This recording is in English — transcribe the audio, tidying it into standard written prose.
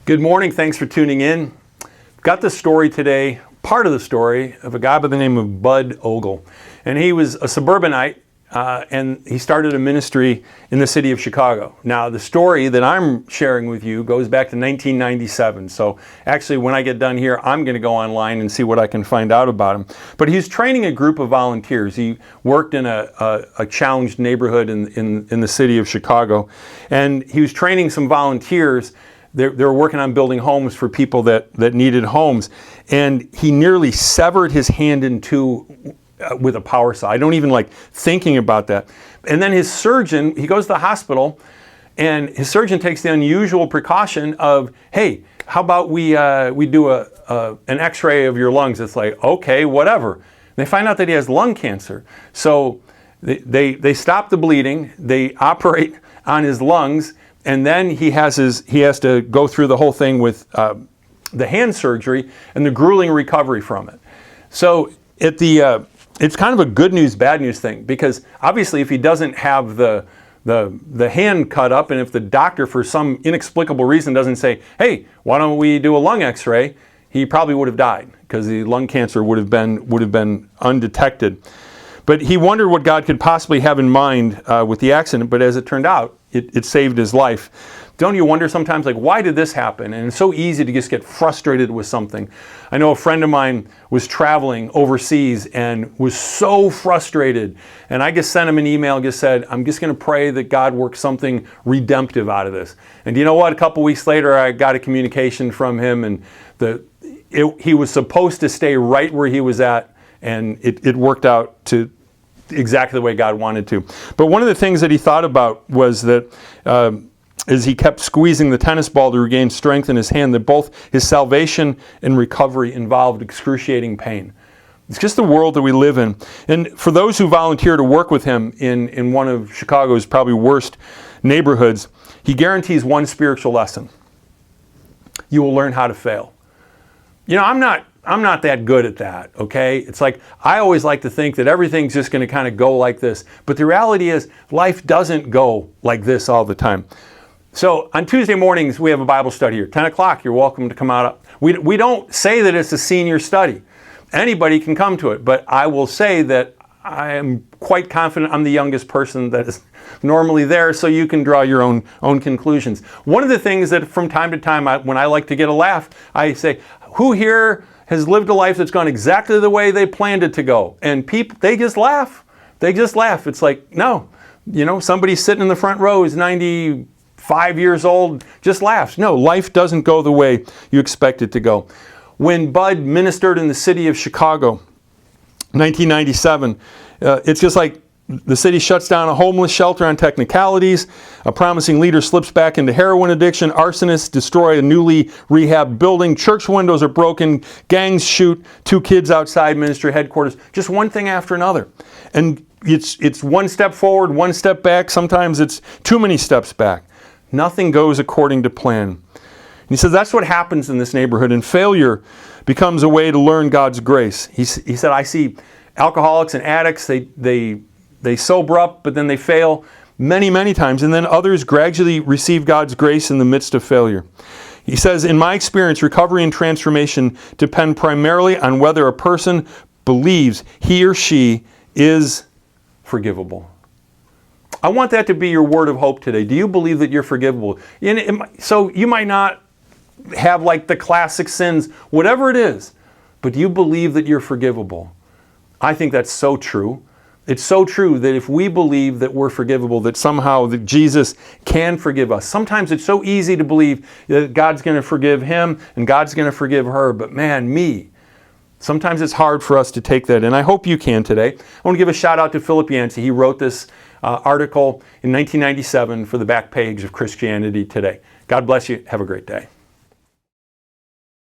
Good morning. Thanks for tuning in. Got the story today, part of the story of a guy by the name of Bud Ogle. And he was a suburbanite, and he started a ministry in the city of Chicago. Now, the story that I'm sharing with you goes back to 1997. So actually, when I get done here, I'm going to go online and see what I can find out about him. But he's training a group of volunteers. He worked in a challenged neighborhood in the city of Chicago. And he was training some volunteers. They were working on building homes for people that needed homes. And he nearly severed his hand in two with a power saw. I don't even like thinking about that. And then his surgeon, he goes to the hospital, and his surgeon takes the unusual precaution of, hey, how about we do an x-ray of your lungs? It's like, okay, whatever. And they find out that he has lung cancer. So they stop the bleeding, they operate on his lungs, and then he has to go through the whole thing with the hand surgery and the grueling recovery from it. So it's kind of a good news, bad news thing, because obviously if he doesn't have the hand cut up, and if the doctor for some inexplicable reason doesn't say, hey, why don't we do a lung x-ray, he probably would have died because the lung cancer would have been undetected. But he wondered what God could possibly have in mind with the accident, but as it turned out, it saved his life. Don't you wonder sometimes, like, why did this happen? And it's so easy to just get frustrated with something. I know a friend of mine was traveling overseas and was so frustrated. And I just sent him an email and just said, I'm just going to pray that God works something redemptive out of this. And you know what? A couple weeks later, I got a communication from him, and he was supposed to stay right where he was at, and it worked out to exactly the way God wanted to. But one of the things that he thought about was that as he kept squeezing the tennis ball to regain strength in his hand, that both his salvation and recovery involved excruciating pain. It's just the world that we live in. And for those who volunteer to work with him in one of Chicago's probably worst neighborhoods, he guarantees one spiritual lesson. You will learn how to fail. You know, I'm not that good at that, okay? It's like, I always like to think that everything's just going to kind of go like this. But the reality is, life doesn't go like this all the time. So on Tuesday mornings, we have a Bible study here. 10 o'clock, you're welcome to come out. We don't say that it's a senior study. Anybody can come to it. But I will say that I am quite confident I'm the youngest person that is normally there, so you can draw your own conclusions. One of the things that from time to time, when I like to get a laugh, I say, who here has lived a life that's gone exactly the way they planned it to go? And people, they just laugh. They just laugh. It's like, no, somebody sitting in the front row is 95 years old, just laughs. No, life doesn't go the way you expect it to go. When Bud ministered in the city of Chicago, 1997, it's just like the city shuts down a homeless shelter on technicalities, a promising leader slips back into heroin addiction, arsonists destroy a newly rehabbed building, church windows are broken, gangs shoot 2 kids outside ministry headquarters, just one thing after another. And it's one step forward, one step back, sometimes it's too many steps back. Nothing goes according to plan. And he says that's what happens in this neighborhood, and failure becomes a way to learn God's grace. He said, I see alcoholics and addicts, they sober up, but then they fail many, many times. And then others gradually receive God's grace in the midst of failure. He says, in my experience, recovery and transformation depend primarily on whether a person believes he or she is forgivable. I want that to be your word of hope today. Do you believe that you're forgivable? So you might not have like the classic sins, whatever it is, but do you believe that you're forgivable? I think that's so true. It's so true that if we believe that we're forgivable, that somehow that Jesus can forgive us. Sometimes it's so easy to believe that God's going to forgive him and God's going to forgive her, but man, me. Sometimes it's hard for us to take that, and I hope you can today. I want to give a shout out to Philip Yancey. He wrote this article in 1997 for the back page of Christianity Today. God bless you. Have a great day.